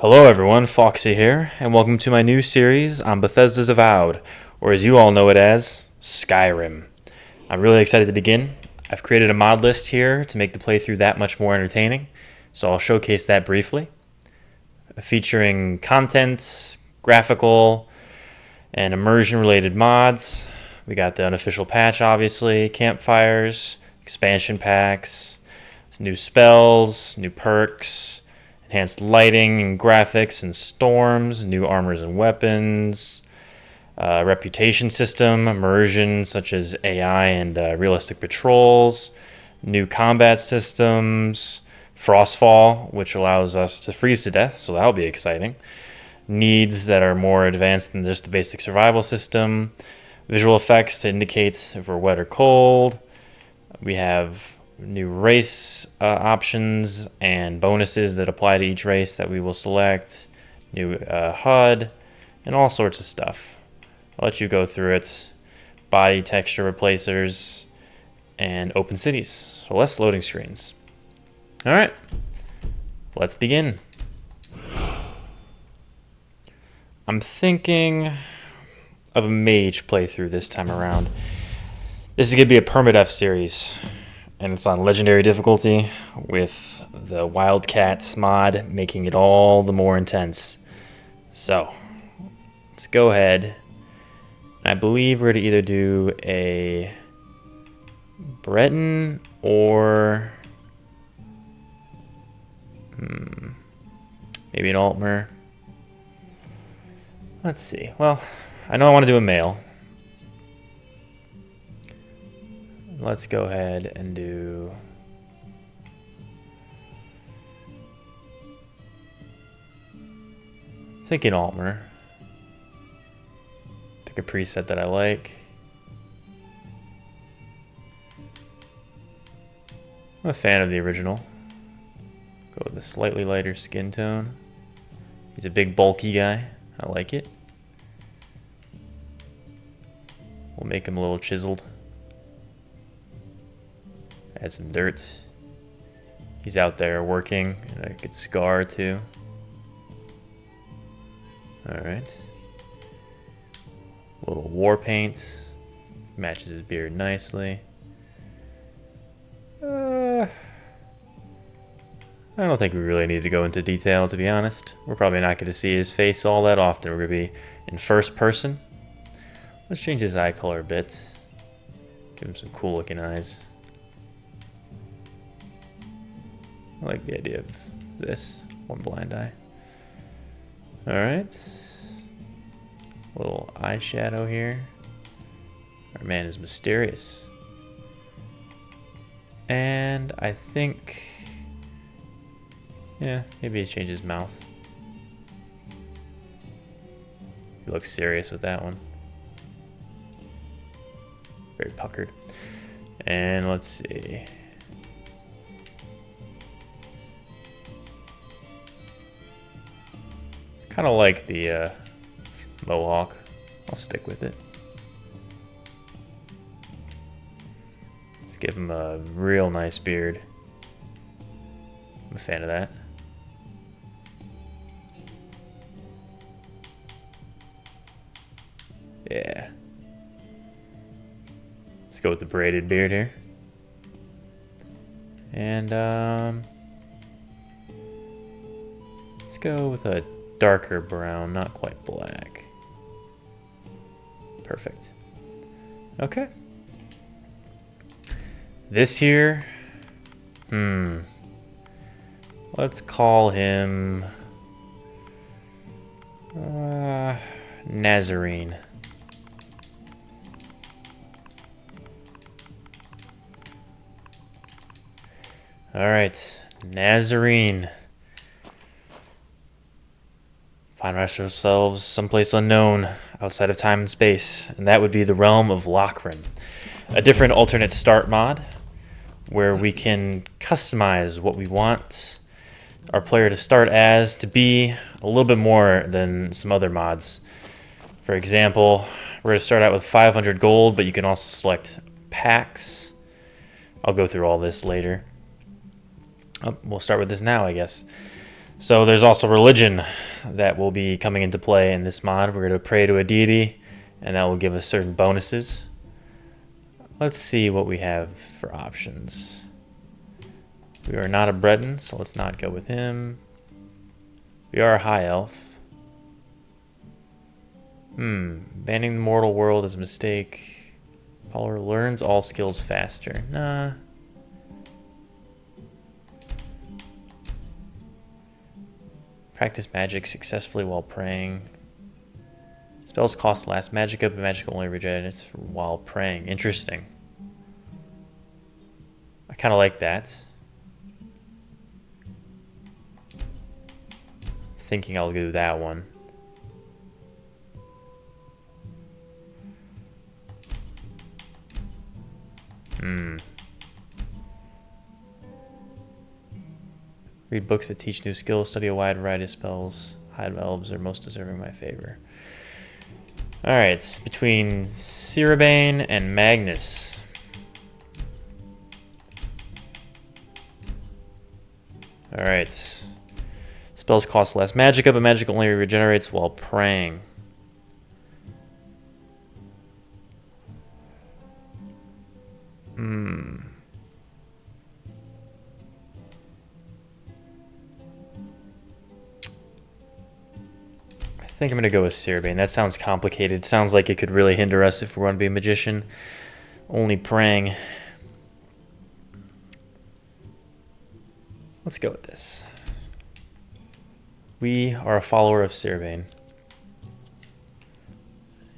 Hello everyone, Fawkesy here, and welcome to my new series on Bethesda's Avowed, or as you all know it as, Skyrim. I'm really excited to begin. I've created a mod list here to make the playthrough that much more entertaining, so I'll showcase that briefly. Featuring content, graphical, and immersion-related mods. We got the unofficial patch, obviously, campfires, expansion packs, new spells, new perks, enhanced lighting and graphics and storms, new armors and weapons, reputation system, immersion such as AI and realistic patrols, new combat systems, frostfall, which allows us to freeze to death, so that'll be exciting. Needs that are more advanced than just the basic survival system, visual effects to indicate if we're wet or cold. We have new race options and bonuses that apply to each race that we will select, new HUD, and all sorts of stuff. I'll let you go through it. Body texture replacers and open cities, so less loading screens. All right, let's begin. I'm thinking of a mage playthrough this time around. This is going to be a permadeath series, and it's on legendary difficulty with the Wildcat mod making it all the more intense. So let's go ahead. I believe we're to either do a Breton or maybe an Altmer. Let's see. Well, I know I want to do a male. Let's go ahead and do thinking Altmer. Pick a preset that I like. I'm a fan of the original. Go with a slightly lighter skin tone. He's a big bulky guy. I like it. We'll make him a little chiseled. Add some dirt. He's out there working, and a good scar too. Alright. A little war paint. Matches his beard nicely. I don't think we really need to go into detail, to be honest. We're probably not going to see his face all that often. We're going to be in first person. Let's change his eye color a bit. Give him some cool looking eyes. I like the idea of this. One blind eye. Alright. Little eyeshadow here. Our man is mysterious. And I think... yeah, maybe he's changed his mouth. He looks serious with that one. Very puckered. And let's see. Kind of like the mohawk. I'll stick with it. Let's give him a real nice beard. I'm a fan of that. Yeah. Let's go with the braided beard here. And let's go with a darker brown, not quite black. Perfect. Okay. This here, let's call him Nazzarine. All right, Nazzarine. Find ourselves someplace unknown outside of time and space, and that would be the realm of Lorkhan, a different alternate start mod where we can customize what we want our player to start as to be a little bit more than some other mods. For example, we're going to start out with 500 gold, but you can also select packs. I'll go through all this later. We'll start with this now, I guess. So there's also religion that will be coming into play in this mod. We're going to pray to a deity, and that will give us certain bonuses. Let's see what we have for options. We are not a Breton, so let's not go with him. We are a high elf. Banning the mortal world is a mistake. Follower learns all skills faster. Nah. Practice magic successfully while praying. Spells cost less magic up, but magic only regenerates while praying. Interesting. I kind of like that. Thinking I'll do that one. Read books that teach new skills, study a wide variety of spells. Hide elves are most deserving my favor. Alright, it's between Cerebane and Magnus. Alright. Spells cost less magic, but magic only regenerates while praying. I think I'm going to go with Cerebane. That sounds complicated. Sounds like it could really hinder us if we want to be a magician. Only praying. Let's go with this. We are a follower of Cerebane.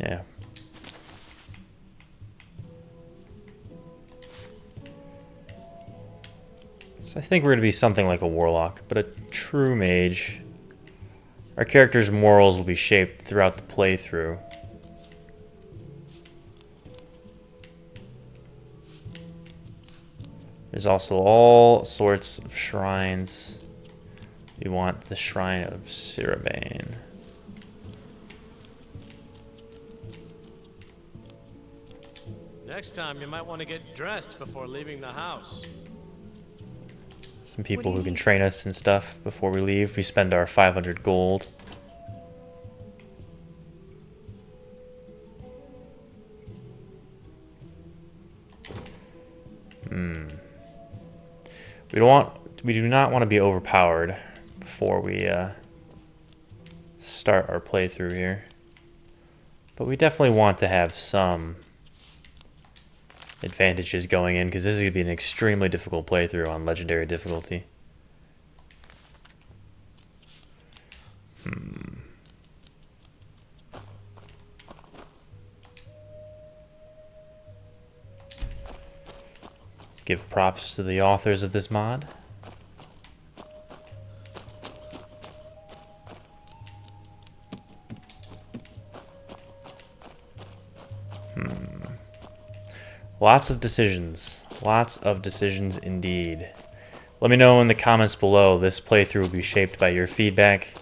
Yeah. So I think we're going to be something like a warlock, but a true mage. Our character's morals will be shaped throughout the playthrough. There's also all sorts of shrines. We want the Shrine of Cerebane. Next time, you might want to get dressed before leaving the house. Some people who can train us and stuff before we leave. We spend our 500 gold. We do not want to be overpowered before we start our playthrough here. But we definitely want to have some advantages going in, because this is going to be an extremely difficult playthrough on legendary difficulty. Give props to the authors of this mod. Lots of decisions. Lots of decisions indeed. Let me know in the comments below. This playthrough will be shaped by your feedback.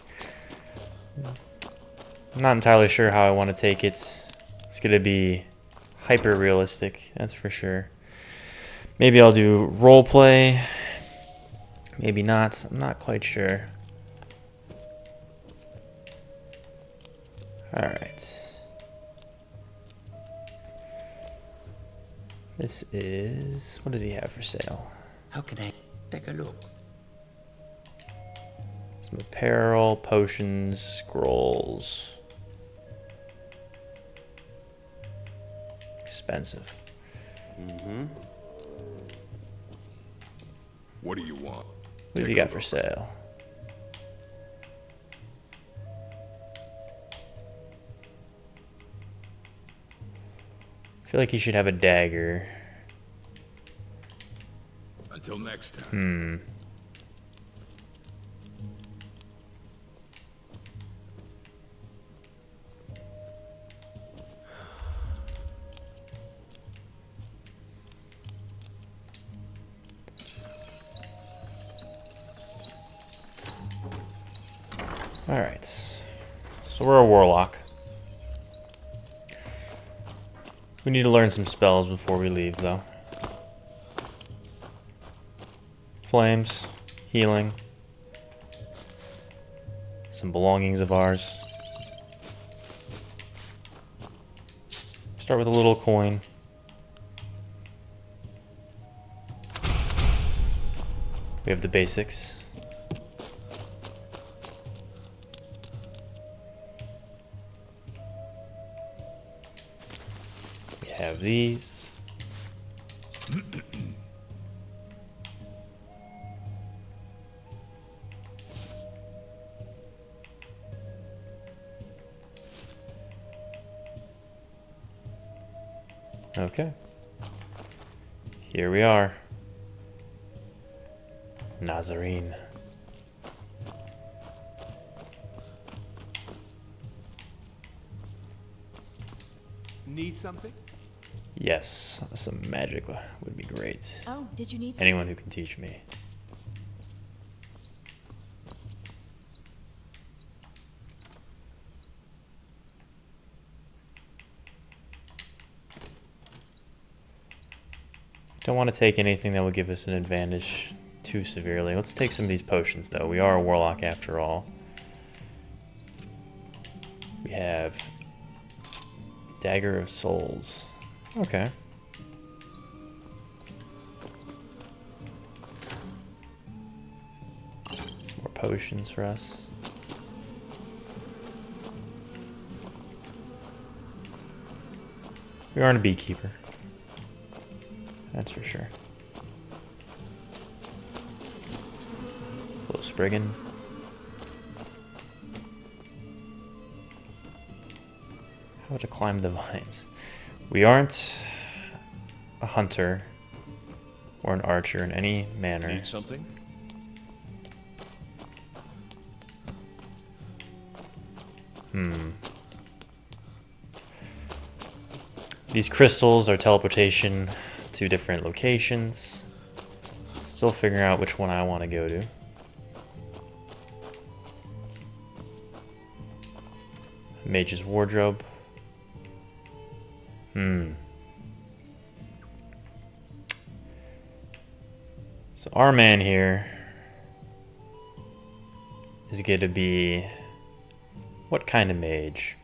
I'm not entirely sure how I want to take it. It's going to be hyper realistic, that's for sure. Maybe I'll do roleplay. Maybe not. I'm not quite sure. Alright. This is... what does he have for sale? How can I take a look? Some apparel, potions, scrolls. Expensive. What do you want? What have you got for sale? I feel like you should have a dagger. Until next time. Alright. So we're a warlock. We need to learn some spells before we leave, though. Flames, healing. some belongings of ours. Start with a little coin. We have the basics. We have these. Okay. Here we are. Nazzarine. Need something? Yes, some magic would be great. Oh, did you need something? Anyone who can teach me. Don't want to take anything that will give us an advantage too severely. Let's take some of these potions, though. We are a warlock after all. We have Dagger of Souls. Okay. Some more potions for us. We aren't a beekeeper. That's for sure. A little Spriggan. How to climb the vines. We aren't a hunter or an archer in any manner. Need something? These crystals are teleportation to different locations. Still figuring out which one I want to go to. Mage's Wardrobe. So our man here is going to be what kind of mage?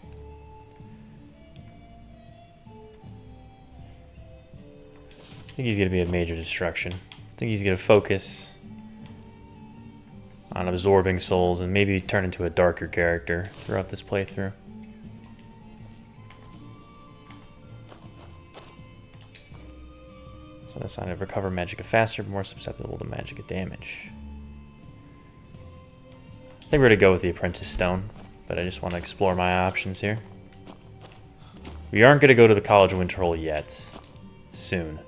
I think he's going to be a major destruction. I think he's going to focus on absorbing souls and maybe turn into a darker character throughout this playthrough. So a sign of recover magicka faster, but more susceptible to magicka damage. I think we're going to go with the Apprentice Stone, but I just want to explore my options here. We aren't going to go to the College of Winterhold yet. Soon.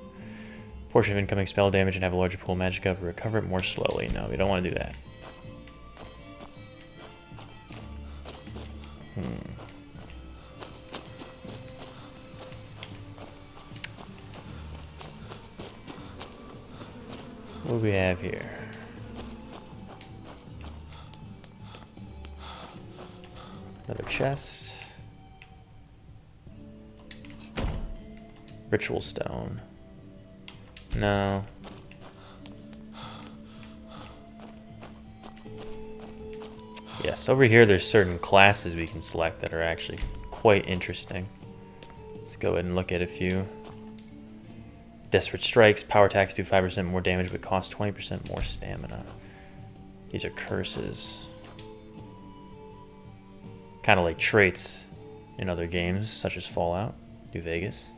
Portion of incoming spell damage and have a larger pool of magicka, but recover it more slowly. No, we don't want to do that. What do we have here? Another chest. Ritual stone. No. Yes, over here there's certain classes we can select that are actually quite interesting. Let's go ahead and look at a few. Desperate Strikes, power attacks do 5% more damage but cost 20% more stamina. These are curses. Kind of like traits in other games such as Fallout, New Vegas.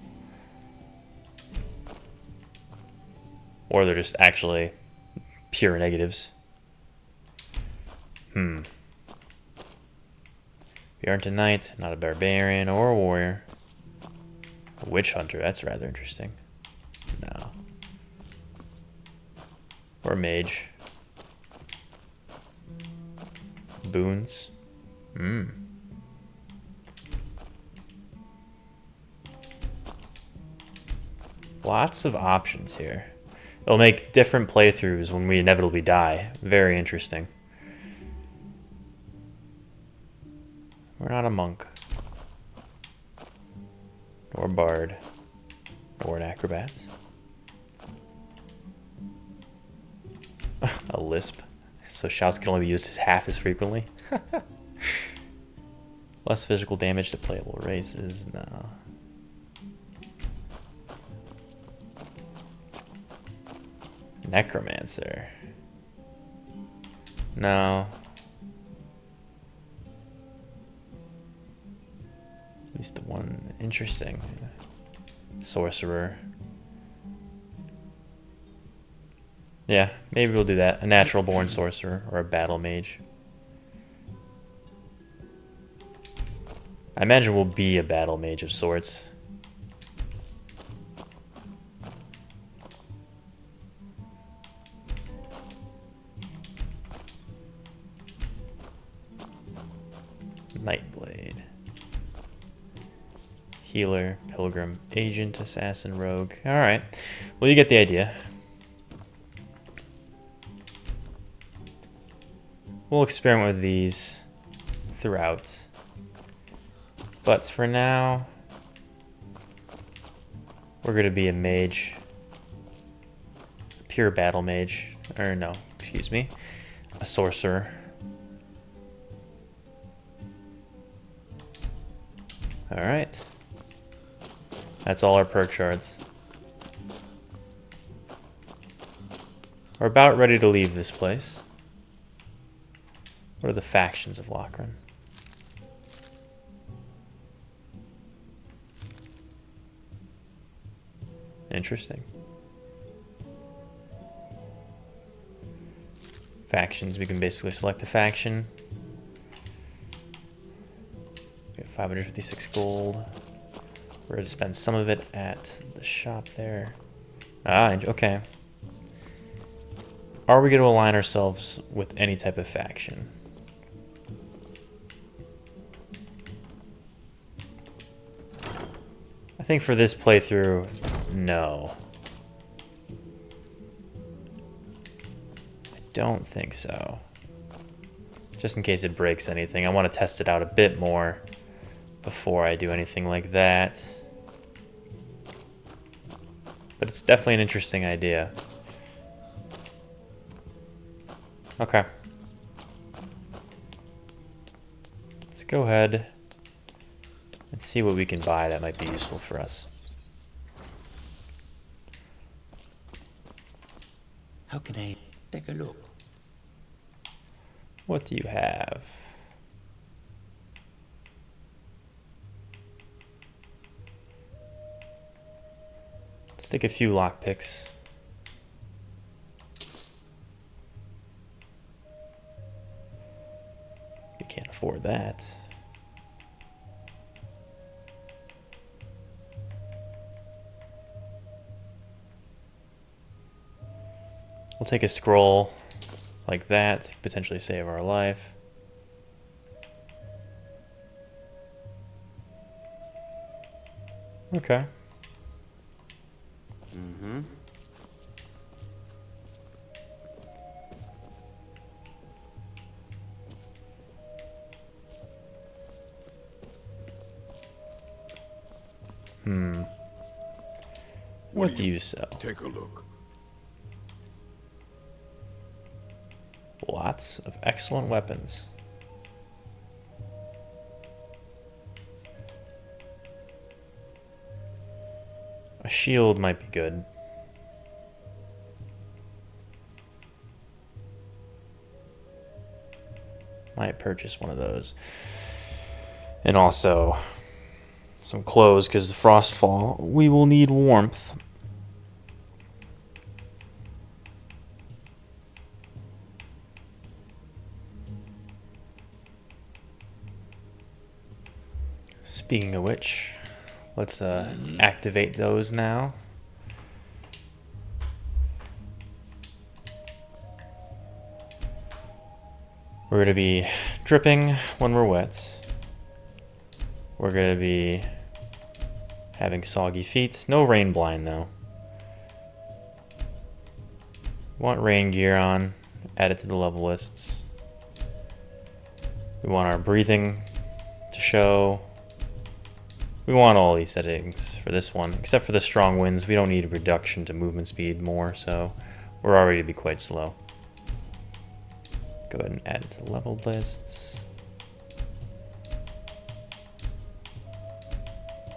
Or they're just actually pure negatives. We aren't a knight, not a barbarian or a warrior. A witch hunter, that's rather interesting. No. Or a mage. Boons. Lots of options here. It'll make different playthroughs when we inevitably die. Very interesting. We're not a monk. Nor a bard. Nor an acrobat. A lisp. So shouts can only be used as half as frequently. Less physical damage to playable races. No. Necromancer. No. At least the one interesting. Sorcerer. Yeah, maybe we'll do that. A natural born sorcerer or a battle mage. I imagine we'll be a battle mage of sorts. Nightblade. Healer, pilgrim, agent, assassin, rogue. Alright. Well, you get the idea. We'll experiment with these throughout. But for now, we're going to be a mage. A pure battle mage. Or no, excuse me. A sorcerer. Alright. That's all our perk shards. We're about ready to leave this place. What are the factions of Lorkhan? Interesting. Factions, we can basically select a faction. We have 556 gold. We're going to spend some of it at the shop there. Ah, okay. Are we going to align ourselves with any type of faction? I think for this playthrough, no. I don't think so. Just in case it breaks anything. I want to test it out a bit more before I do anything like that. But it's definitely an interesting idea. Okay. Let's go ahead and see what we can buy that might be useful for us. How can I take a look? What do you have? Let's take a few lockpicks. We can't afford that. We'll take a scroll like that, potentially save our life. Okay. Mm-hmm. What do you sell? Take a look. Lots of excellent weapons. A shield might be good. Might purchase one of those. And also some clothes, because the frostfall, we will need warmth. Speaking of which, let's activate those now. We're going to be dripping when we're wet. We're going to be having soggy feet. No rain blind though. Want rain gear on. Add it to the level lists. We want our breathing to show. We want all these settings for this one, except for the strong winds. We don't need a reduction to movement speed more, so we're already to be quite slow. Go ahead and add it to leveled lists.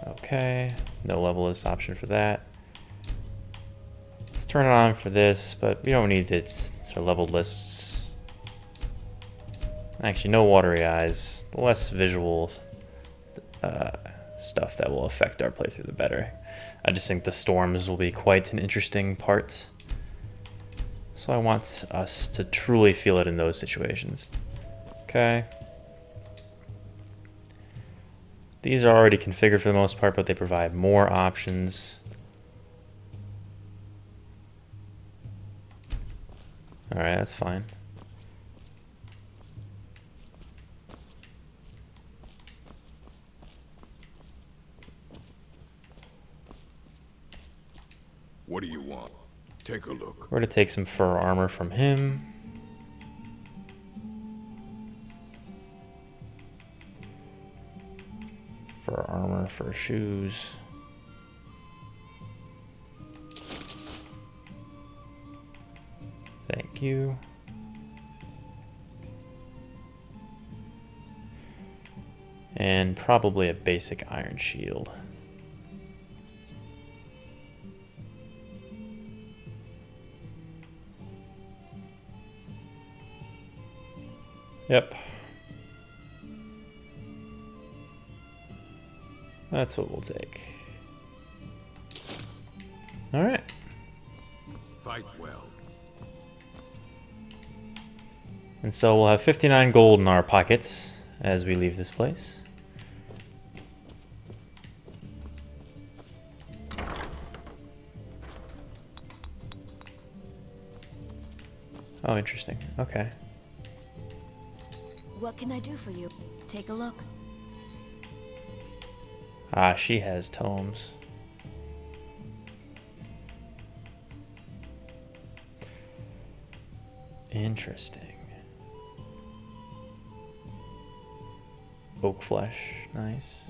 Okay, no level list option for that. Let's turn it on for this, but we don't need it for leveled lists. Actually, no watery eyes. The less visual stuff that will affect our playthrough, the better. I just think the storms will be quite an interesting part. So I want us to truly feel it in those situations. Okay. These are already configured for the most part, but they provide more options. Alright, that's fine. What do you want? Take a look. We're going to take some fur armor from him. Fur armor, fur shoes. Thank you. And probably a basic iron shield. Yep. That's what we'll take. All right. Fight well. And so we'll have 59 gold in our pockets as we leave this place. Oh, interesting. Okay. What can I do for you? Take a look. Ah, she has tomes. Interesting. Oak flesh, nice.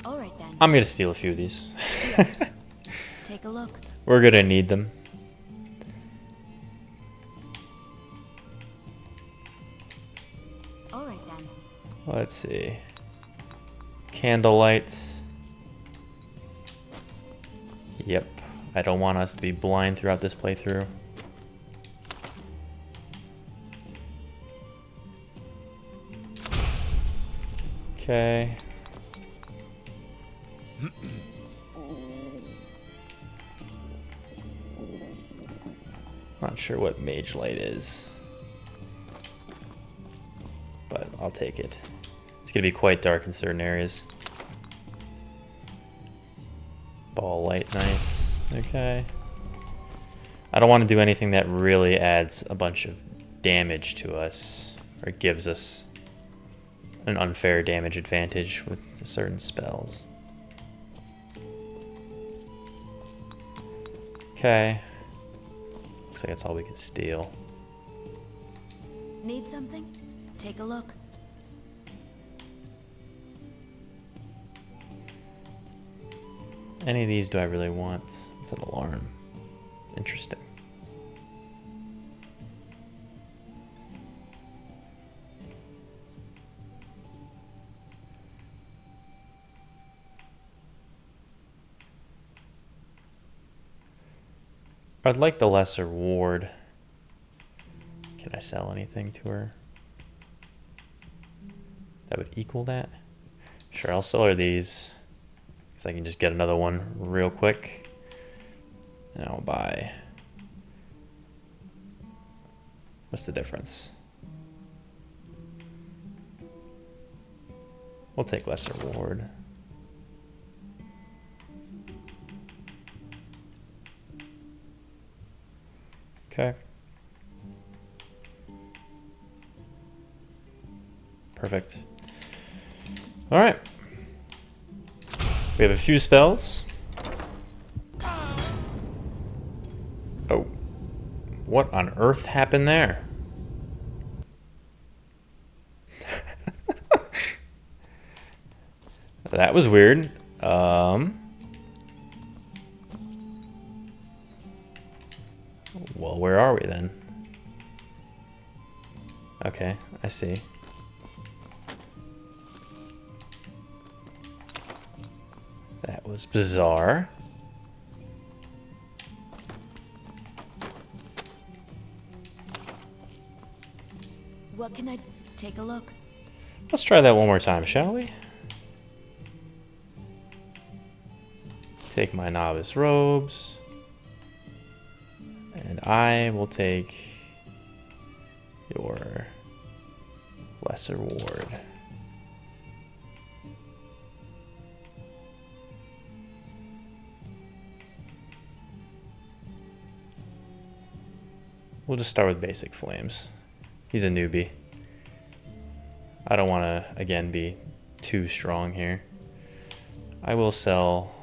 All right then. I'm gonna steal a few of these. Yes. Take a look. We're gonna need them. All right then. Let's see. Candlelight. Yep. I don't want us to be blind throughout this playthrough. Okay. Not sure what mage light is, but I'll take it. It's gonna be quite dark in certain areas. Ball light, nice. Okay. I don't want to do anything that really adds a bunch of damage to us or gives us an unfair damage advantage with certain spells. Okay. Looks like that's all we can steal. Need something? Take a look. Any of these do I really want? It's an alarm. Interesting. I'd like the lesser ward. Can I sell anything to her that would equal that? Sure, I'll sell her these. So I can just get another one real quick. And I'll buy. What's the difference? We'll take lesser ward. Okay. Perfect. All right. We have a few spells. Oh. What on earth happened there? That was weird. Well, where are we then? Okay, I see. That was bizarre. What can I take a look? Let's try that one more time, shall we? Take my novice robes. And I will take your lesser ward. We'll just start with basic flames. He's a newbie. I don't want to, again, be too strong here. I will sell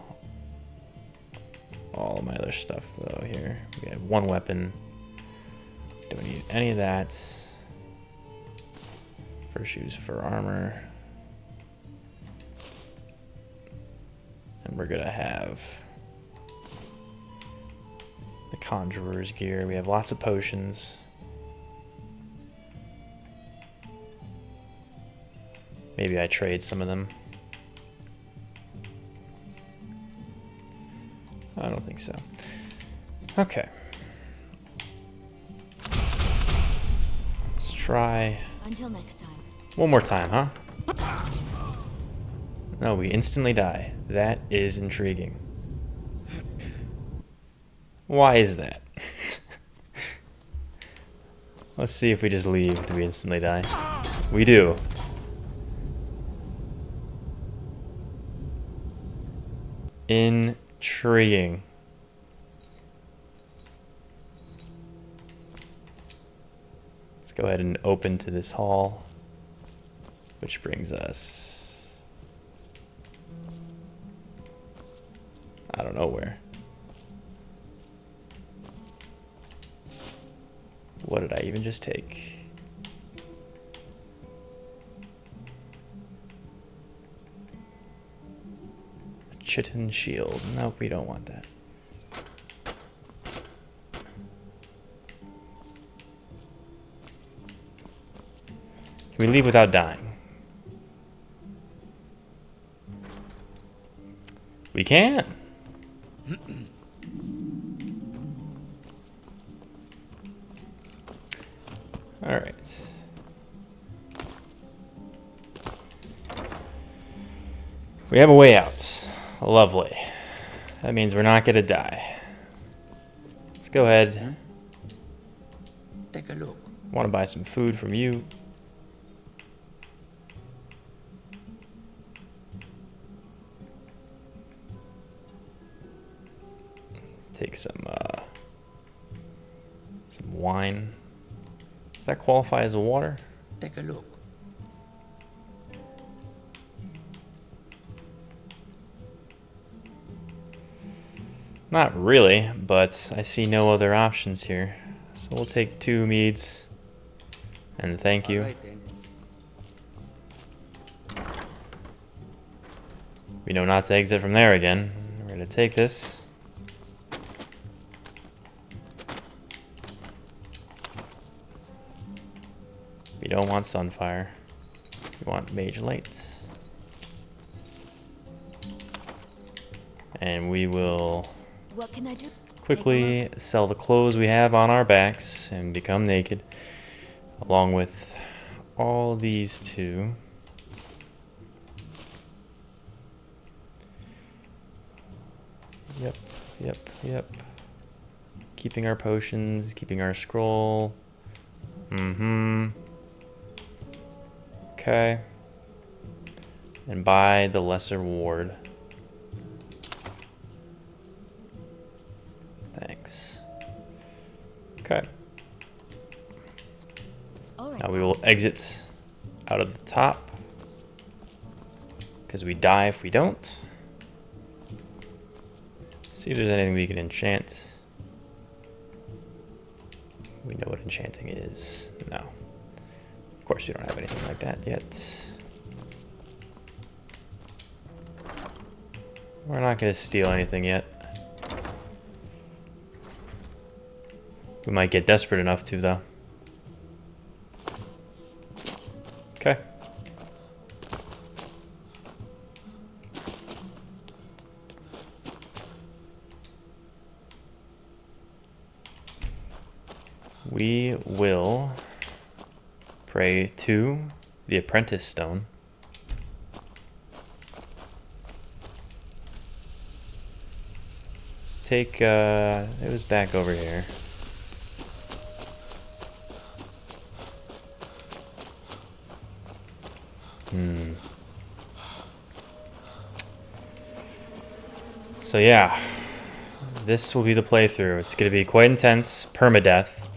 all of my other stuff, though, here. We have one weapon. Don't need any of that. Fur shoes, fur armor. And we're going to have the conjurer's gear. We have lots of potions. Maybe I trade some of them. I don't think so. Okay. Let's try Until next time. one more time, huh? No, we instantly die. That is intriguing. Why is that? Let's see if we just leave. Do we instantly die? We do. Intriguing. Let's go ahead and open to this hall, which brings us, I don't know where. What did I even just take? Chitin shield. Nope, we don't want that. Can we leave without dying? We can. All right. We have a way out. Lovely. That means we're not gonna die. Let's go ahead. Take a look. Want to buy some food from you. Take some wine. Does that qualify as a water? Take a look. Not really, but I see no other options here. So we'll take 2 meads. And thank you. All right, then. We know not to exit from there again. We're going to take this. We don't want Sunfire. We want Mage Light. And we will What can I do? quickly sell the clothes we have on our backs and become naked, along with all these 2. Yep. Keeping our potions, keeping our scroll. Okay. And buy the lesser ward. Thanks. Okay. All right. Now we will exit out of the top, because we die if we don't. See if there's anything we can enchant. We know what enchanting is. No. Of course we don't have anything like that yet. We're not going to steal anything yet. We might get desperate enough to, though. Okay. We will pray to the apprentice stone. Take, it was back over here. So yeah, this will be the playthrough. It's going to be quite intense, permadeath.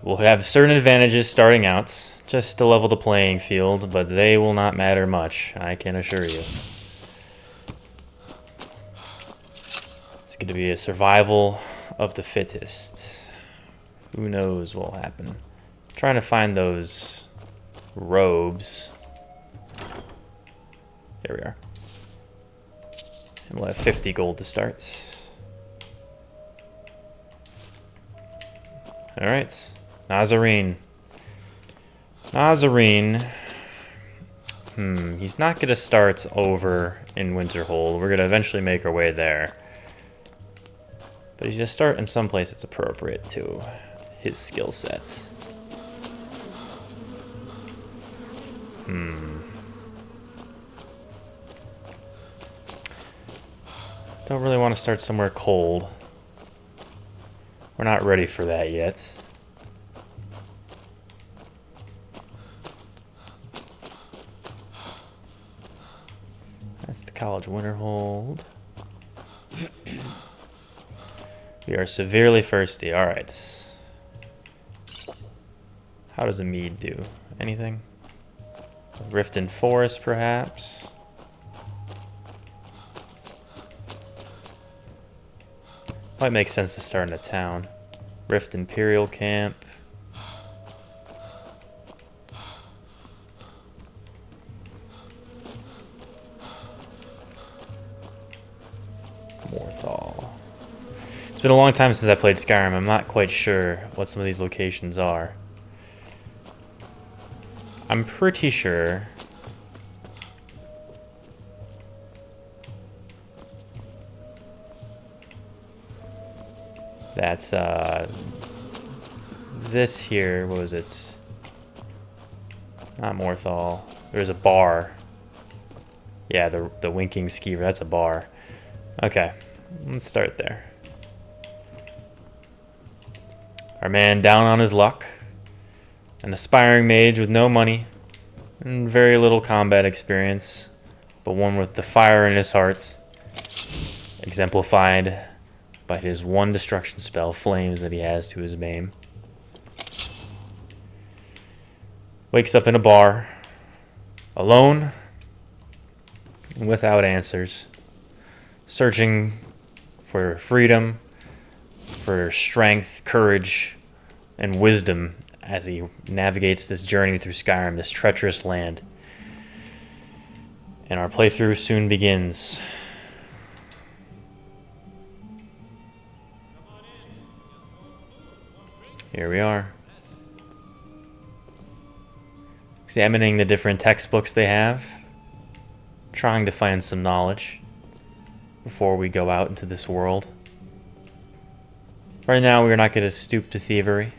We'll have certain advantages starting out, just to level the playing field, but they will not matter much, I can assure you. It's going to be a survival of the fittest. Who knows what will happen. I'm trying to find those robes. There we are. And we'll have 50 gold to start. Alright. Nazzarine. Nazzarine. He's not going to start over in Winterhold. We're going to eventually make our way there. But he's going to start in some place that's appropriate to his skill set. Don't really want to start somewhere cold. We're not ready for that yet. That's the College Winterhold. We are severely thirsty. Alright. How does a mead do? Anything? Rift in Forest, perhaps? Might make sense to start in a town. Rift Imperial Camp. Morthal. It's been a long time since I played Skyrim. I'm not quite sure what some of these locations are. I'm pretty sure that's this here. What was it? Not Morthal. There's a bar. Yeah, the Winking Skeever. That's a bar. Okay, let's start there. Our man down on his luck. An aspiring mage with no money and very little combat experience, but one with the fire in his heart, exemplified by his one destruction spell, Flames, that he has to his name. Wakes up in a bar, alone, without answers, searching for freedom, for strength, courage, and wisdom as he navigates this journey through Skyrim, this treacherous land. And our playthrough soon begins. Here we are. Examining the different textbooks they have. Trying to find some knowledge before we go out into this world. Right now, we're not going to stoop to thievery.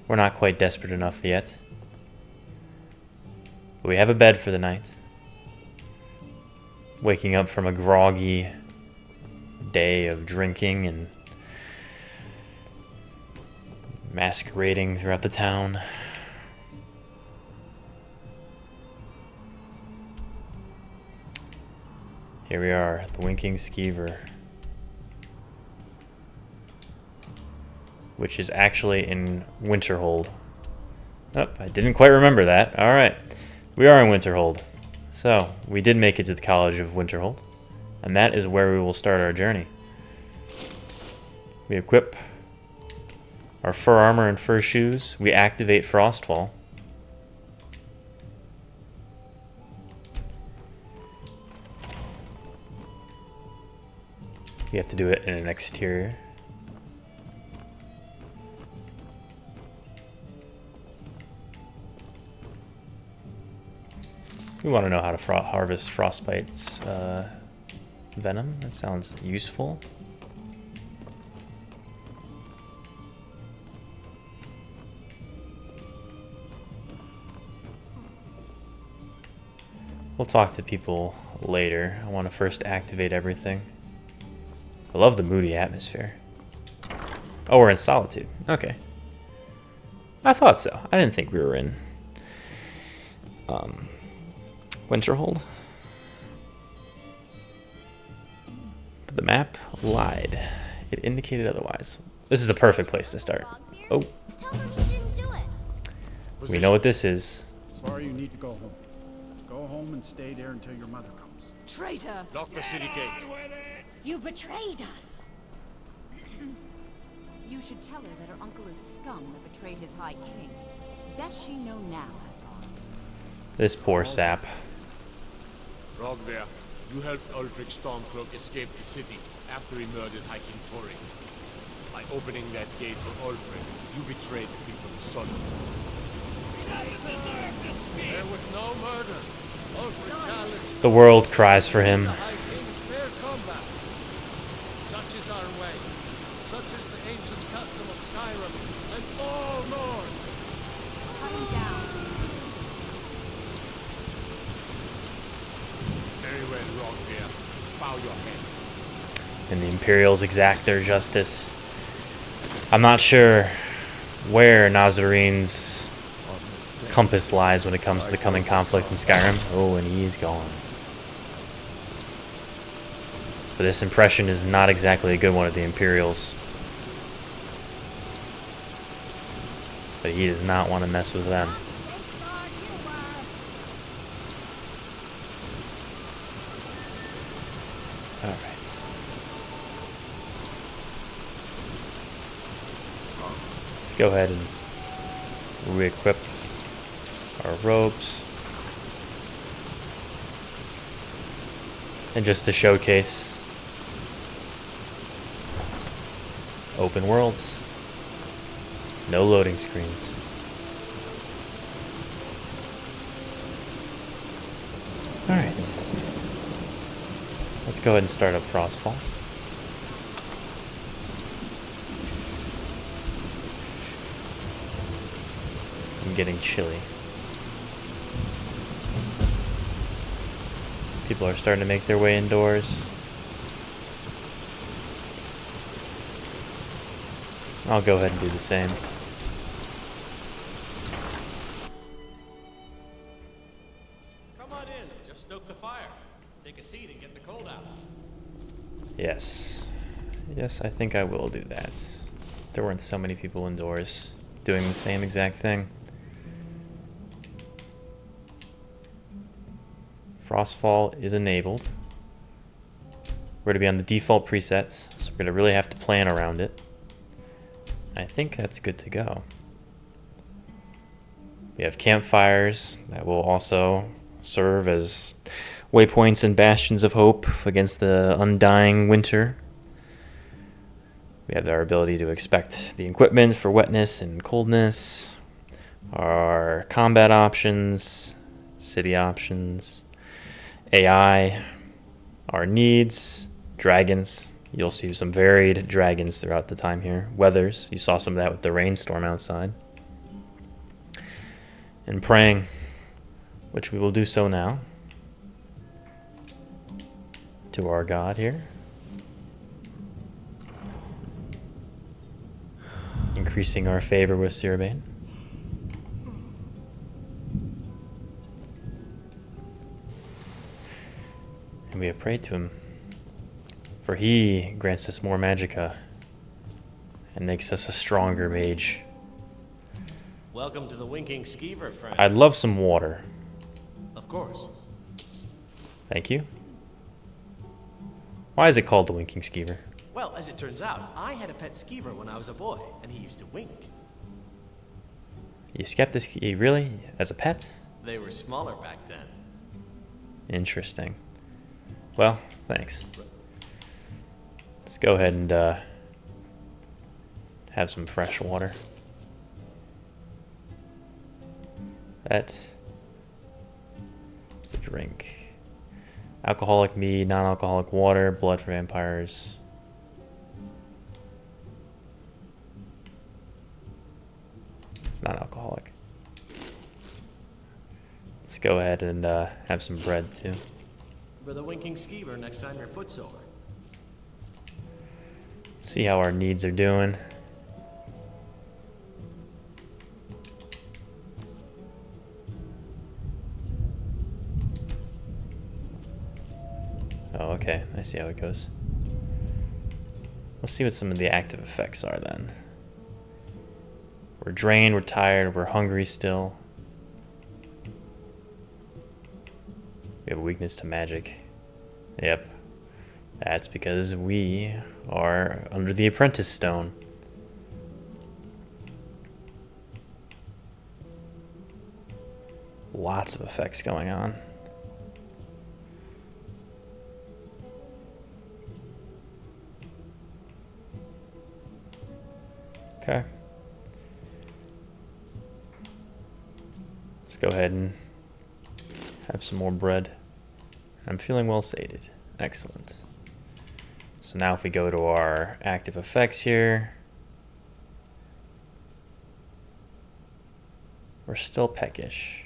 We're not quite desperate enough yet. But we have a bed for the night. Waking up from a groggy day of drinking and masquerading throughout the town. Here we are, the Winking Skeever. Which is actually in Winterhold. Oh, I didn't quite remember that. Alright, we are in Winterhold. So, we did make it to the College of Winterhold. And that is where we will start our journey. We equip our fur armor and fur shoes. We activate Frostfall. You have to do it in an exterior. We want to know how to harvest frostbite's venom. That sounds useful. We'll talk to people later. I want to first activate everything. I love the moody atmosphere. Oh, we're in Solitude. Okay. I thought so. I didn't think we were in Winterhold. But the map lied. It indicated otherwise. This is a perfect place to start. Oh. Tell him he didn't do it. We know what this is. Sorry, you need to go home. Go home and stay there until your mother comes. Traitor! Lock the city gate. You betrayed us! You should tell her that her uncle is scum that betrayed his high king. Best she know now, after all. This poor sap. Rogver, you helped Ulfric Stormcloak escape the city after he murdered High King Tori. By opening that gate for Ulfric, you betrayed the people of Sodom. There was no murder. Ulfric challenged The world cries for him. the High King's fair combat. Such is our way. Such is the ancient custom of Skyrim and all lords. Cut him down. Very well, Rogver. Bow your head. And the Imperials exact their justice. I'm not sure where Nazzarine's compass lies when it comes to the coming conflict in Skyrim. Oh, and he's gone. But this impression is not exactly a good one of the Imperials. But he does not want to mess with them. Alright. Let's go ahead and re-equip our robes. And just to showcase open worlds. No loading screens. Alright. Let's go ahead and start up Frostfall. I'm getting chilly. People are starting to make their way indoors. I'll go ahead and do the same. Come on in. Just stoke the fire. Take a seat and get the cold out. Yes. Yes, I think I will do that. There weren't so many people indoors doing the same exact thing. Frostfall is enabled. We're going to be on the default presets, so we're going to really have to plan around it. I think that's good to go. We have campfires that will also serve as waypoints and bastions of hope against the undying winter. We have our ability to expect the equipment for wetness and coldness, our combat options, city options, AI, our needs, dragons. You'll see some varied dragons throughout the time here. Weathers, you saw some of that with the rainstorm outside. And praying, which we will do so now, to our God here. Increasing our favor with Sirabane. And we have prayed to him, for he grants us more magicka and makes us a stronger mage. Welcome to the Winking Skeever, friend. I'd love some water. Of course. Thank you. Why is it called the Winking Skeever? Well, as it turns out, I had a pet skeever when I was a boy, and he used to wink. You skeptic? Really? As a pet? They were smaller back then. Interesting. Well, thanks. Let's go ahead and have some fresh water. That is a drink. Alcoholic mead, non-alcoholic water, blood for vampires. It's not alcoholic. Let's go ahead and have some bread too. For the winking skeever next time your foot's sore. See how our needs are doing. Oh, okay. I see how it goes. Let's see what some of the active effects are then. We're drained, we're tired, we're hungry still. We have a weakness to magic. Yep. That's because we are under the apprentice stone. Lots of effects going on. Okay. Let's go ahead and have some more bread. I'm feeling well sated. Excellent. So now if we go to our active effects here, we're still peckish.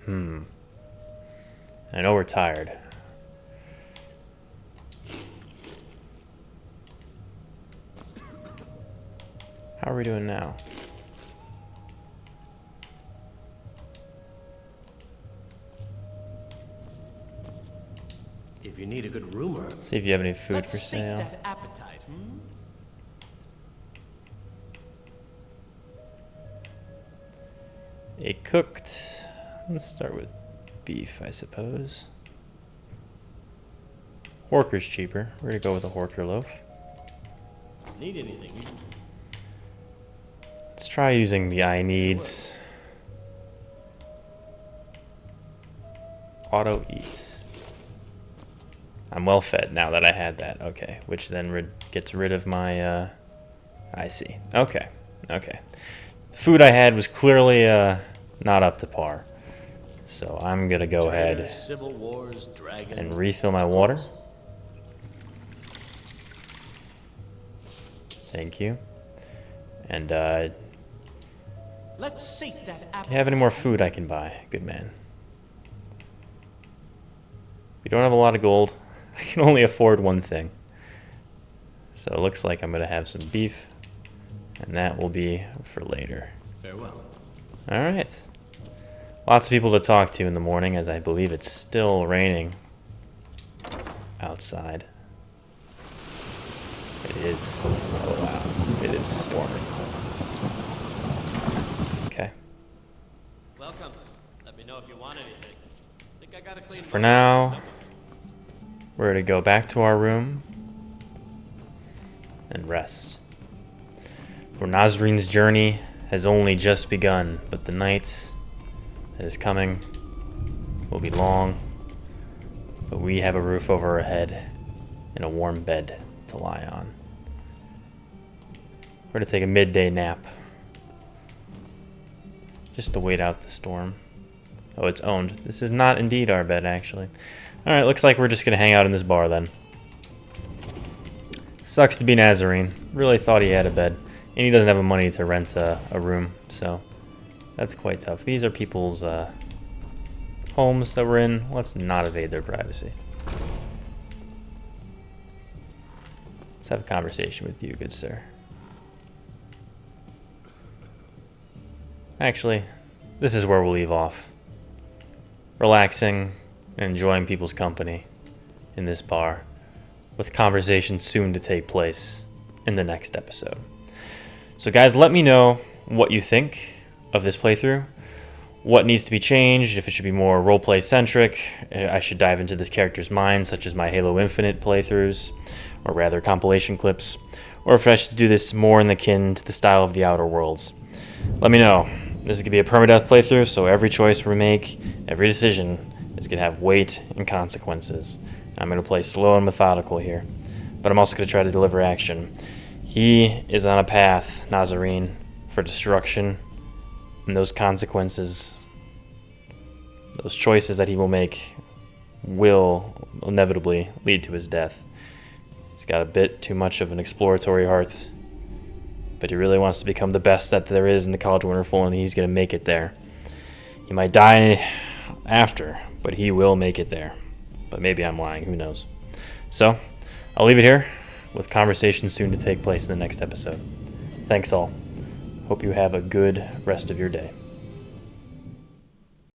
I know we're tired. How are we doing now? If you need a good rumor, See if you have any food let's for sate sale. that appetite, hmm? A cooked. Let's start with beef, I suppose. Horker's cheaper. We're gonna go with a Horker loaf. Need anything? Let's try using the I needs. Auto eat. I'm well fed now that I had that. Okay, which then gets rid of my. I see. Okay, okay. The food I had was clearly not up to par, so I'm gonna go ahead Civil Wars, dragons, and refill my water. Thank you. And let's sate that appetite. do you have any more food I can buy? Good man. We don't have a lot of gold. I can only afford one thing. So it looks like I'm going to have some beef. And that will be for later. Farewell. Alright. Lots of people to talk to in the morning, as I believe it's still raining outside. It is. Oh wow. It is storming. Okay. Welcome. Let me know if you want anything. Think I got a clean So for now, we're going to go back to our room and rest. For Nazzarine's journey has only just begun, but the night that is coming will be long. But we have a roof over our head and a warm bed to lie on. We're going to take a midday nap just to wait out the storm. Oh, it's owned. This is not indeed our bed, actually. Alright, looks like we're just going to hang out in this bar then. Sucks to be Nazzarine. Really thought he had a bed. And he doesn't have the money to rent a room, so that's quite tough. These are people's homes that we're in. Let's not invade their privacy. Let's have a conversation with you, good sir. Actually, this is where we'll leave off. Relaxing and enjoying people's company in this bar, with conversations soon to take place in the next episode. So guys, let me know what you think of this playthrough, what needs to be changed, if it should be more roleplay centric, I should dive into this character's mind, such as my Halo Infinite playthroughs, or rather compilation clips, or if I should do this more in the kin to the style of the Outer Worlds. Let me know. This is going to be a permadeath playthrough, so every choice we make, every decision is going to have weight and consequences. I'm going to play slow and methodical here, but I'm also going to try to deliver action. He is on a path, Nazzarine, for destruction, and those consequences, those choices that he will make, will inevitably lead to his death. He's got a bit too much of an exploratory heart, but he really wants to become the best that there is in the College of Winterfell, and he's going to make it there. He might die after, but he will make it there. But maybe I'm lying, who knows. So, I'll leave it here, with conversations soon to take place in the next episode. Thanks all. Hope you have a good rest of your day.